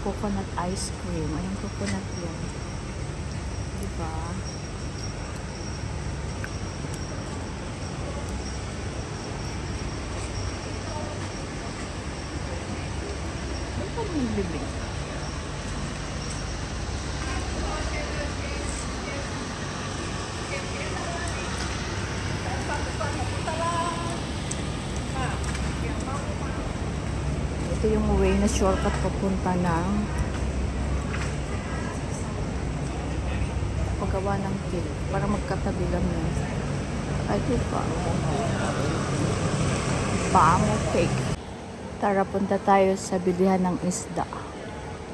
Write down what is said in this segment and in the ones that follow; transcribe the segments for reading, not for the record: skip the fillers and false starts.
Coconut ice cream. Ayun, coconut yan. Diba? Ano pa rin yung bibig? Ito yung way na shortcut papunta ng paggawa ng cake. Para magkatabi lang yan. Ay, ito pa. Bango cake. Tara, punta tayo sa bilihan ng isda.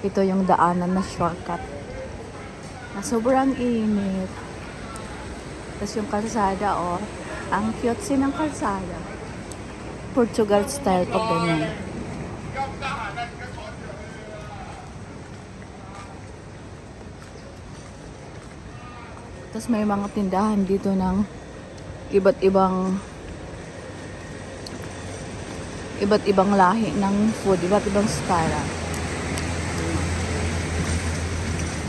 Ito yung daanan na shortcut. Na sobrang init. Tapos yung kalsada, oh. Ang cute ng kalsada. Portugal style pag ganyan. Tapos may mga tindahan dito ng iba't ibang lahi ng food, iba't ibang style.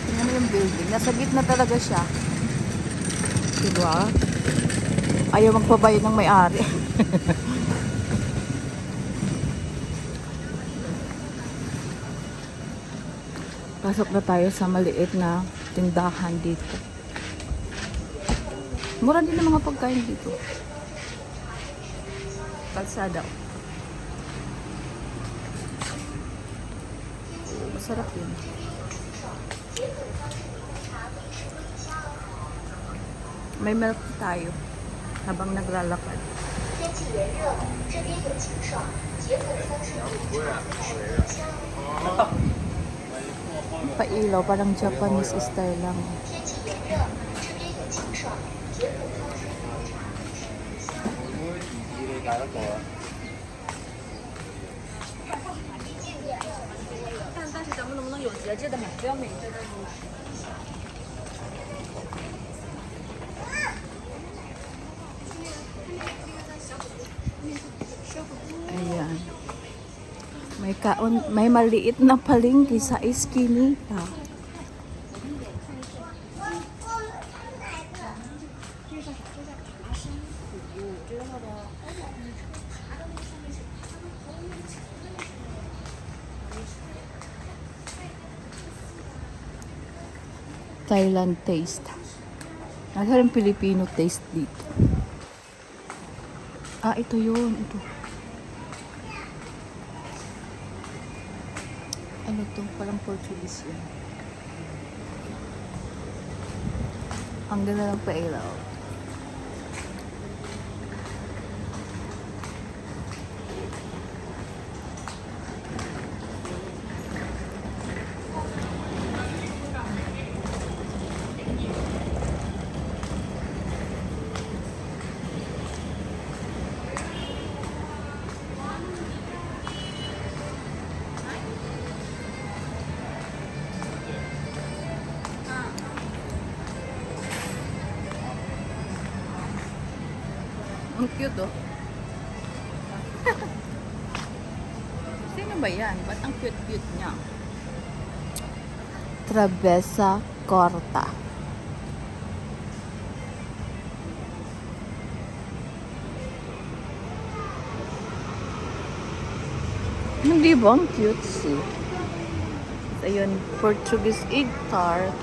Tingnan mo yung building. Nasa gitna talaga siya. Diba? Ayaw magpabayad ng may-ari. Pasok na tayo sa maliit na tindahan dito. Mura din ang mga pagkain dito. Kalsada. Masarap yun. May milk tayo habang naglalakad. Pailaw, parang Japanese style lang. Ayan. May maliit na palengke sa Eskinita. Thailand taste. Nasa rin Filipino taste dito. Ah, ito yun. Ito. Ano to? Parang Portuguese yun. Ang ganda ng pailaw. Ang cute, oh. Sino ba yan? Ba't ang cute-cute niya? Travessa Corta. Hindi ba? Ang cute, ayun, Portuguese egg tart.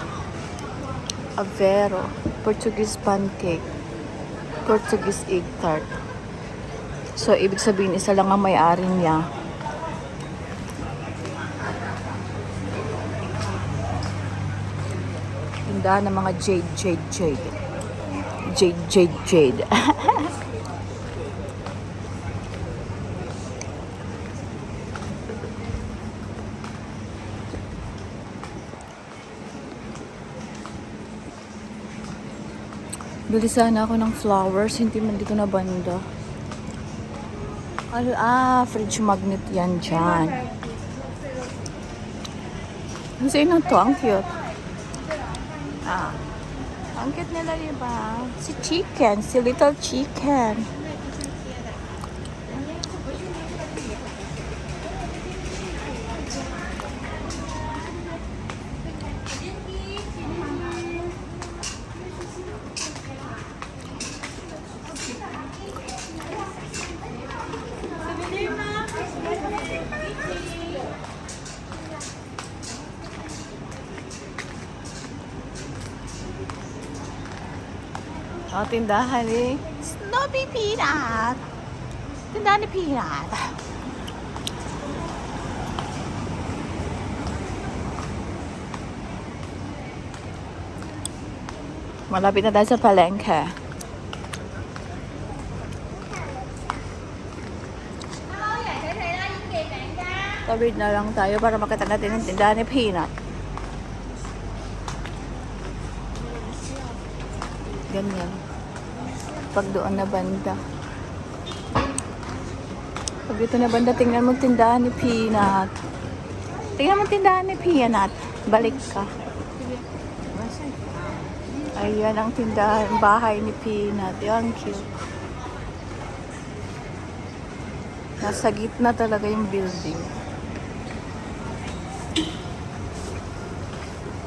Avero. Portuguese pancake. Portuguese egg tart. So, ibig sabihin, isa lang ang may-ari niya. Tindahan ng mga jade. Jade. Bili sana ako ng flowers, hindi ko na banda. Fridge magnet yan dyan. Sino to? Ang cute. Ang cute nila, diba? Si little chicken. O, tindahan ni Snoopy Peanut. Tindahan ni Peanut. Malapit na tayo sa palengke. Tawid na lang tayo para makita natin yung tindahan ni Peanut. Ganyan. Pag doon na banda. Pag dito na banda, tingnan mo tindahan ni Peanut. Tingnan mo tindahan ni Peanut. Balik ka. Ayan ang tindahan, bahay ni Peanut. Yan, cute. Nasa gitna talaga yung building.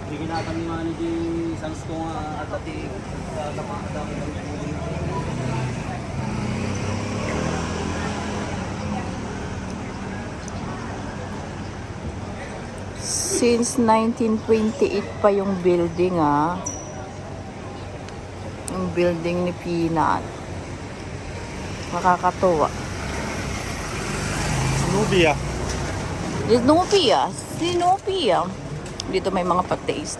Hindi kinatan ni manager isang stong at ati sa tamakadang Since 1928 pa yung building Yung building ni Peanut. Makakatuwa. Snoopy Snoopy Dito may mga pa-taste.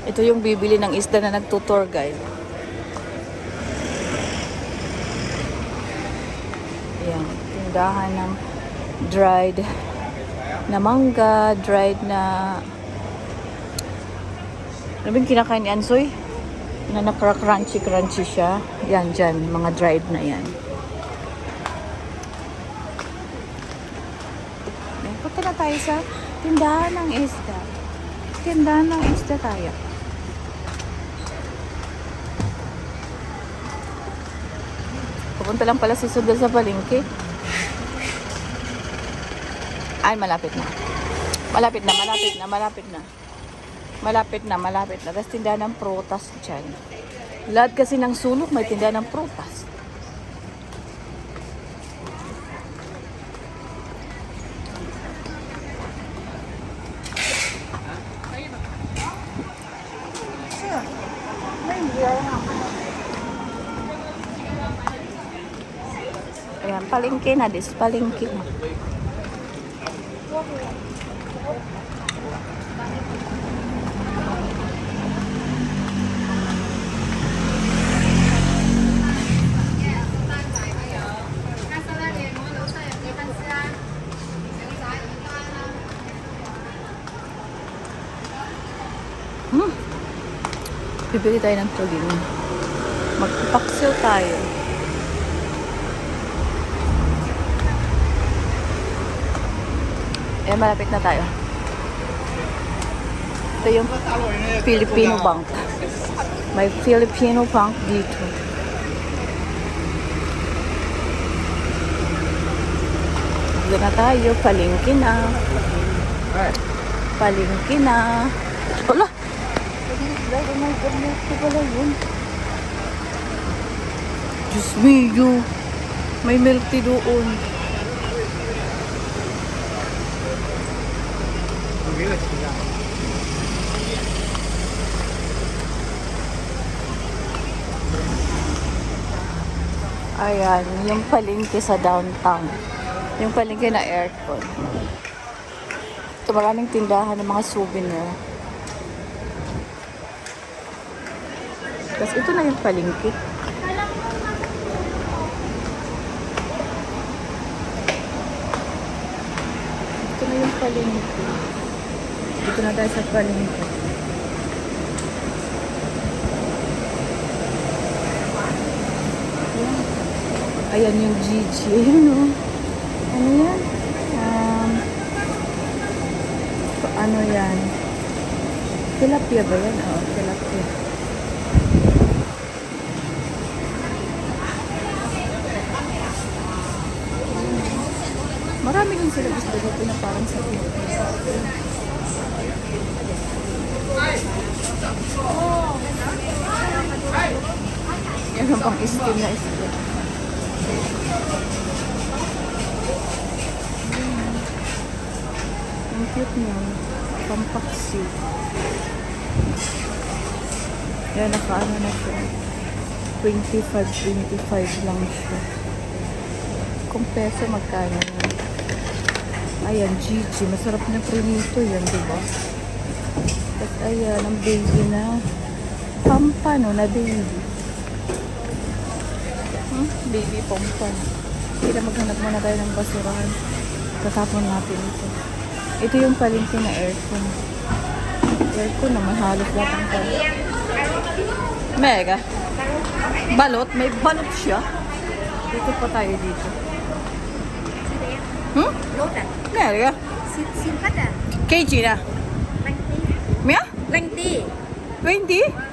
Ito yung bibili ng isda na nagtutour guide. Ayan, tindahan ng dried na mangga, dried na... Ano ba yung kinakain ni Ansoy? Na nakra-crunchy siya. Yan, dyan, mga dried na yan. Ayan, punta na tayo sa tindahan ng isda. Tindahan ng isda tayo. Pupunta lang pala si Sudal sa palengke. Ay, malapit na. Malapit na. Tapos tindahan ng prutas dyan. Lahat kasi ng sulok may tindahan ng prutas. Ayan, palengke na. Palengke na. Bibili tayo ng tuling. Magpapaksiw tayo. Eh, malapit na tayo. Ito yung Filipino Bank. May Filipino Bank dito. Dito na tayo. Palengke na. Wala! Ito pala yun. Diyos mio. May milk tea doon. Ayan, yung palengke sa downtown. Yung palengke na aircon. Ito maraming tindahan ng mga souvenir. Tapos ito na yung palengke. Ito na yung palengke. Dito na tayo sa palengke. Ayan yung Gigi. Ayan o. Ano yan? Ano yan? Tilapia ba yan? Oo, tilapia. Marami din sila gusto dito na parang sa Pilipinas. Yan ang pang steam na isda. Ang cute niya. Pampaksi. Yan, nakaano na siya. 25 lang siya. Kung peso, magkano yan? Ayan, Gigi. Masarap na prinito yan, diba? Tapos ayan, ang baby na pampano na baby. Baby pampan. Kaya maghanap muna tayo ng basurahan. Tatapon natin ito. Ito yung palengke na aircon. Aircon naman halos lahat ang palengke. Mega. Balot? May balot siya. Dito pa tayo dito. Lốt à? Mega. Xin khách à? KG na. Lanh tí. Mia? Lanh tí. 20?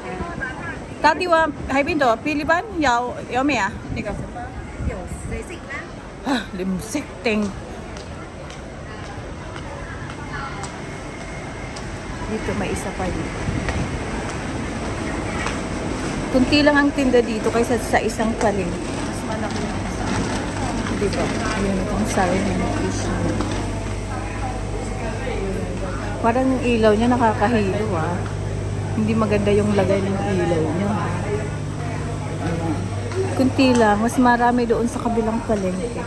Tadi wa haibin to, piliban? Yao mea? Ikaw. Kiểu giấy xịn lắm. Limsik ting. Dito may isa pa dito. Kunti lang ang tinda dito kaysa sa isang palengke. Mas malaki yung isa. Diba? Ayan itong salmon fish. Parang yung ilaw niya nakakahilo ah. Hindi maganda yung lagay ng ilaw niya. Ayan. Kunti lang. Mas marami doon sa kabilang palengke.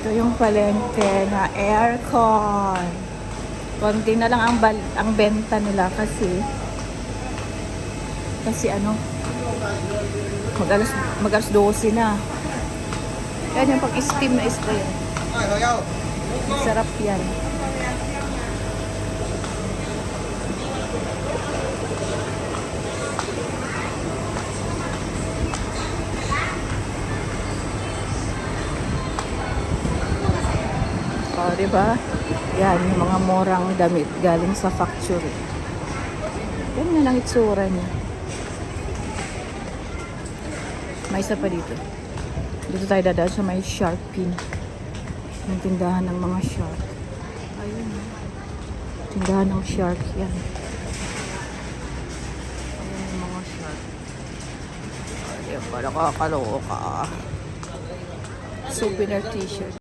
Ito yung palengke na aircon. Konti na lang ang benta nila kasi ano, mag-alas 12 na. Yan yung pag-steam na isda yan. Sarap yan. O, diba? Yan, yung mga murang damit galing sa factory. Yan na lang itsura niya. May isa pa dito. Dito tayo dadaan sa may shark fin. Yung tindahan ng mga shark. Ayun. Tindahan ng shark yan. Ayun yung mga shark. Ayun, para kakaloka. Souvenir t-shirt.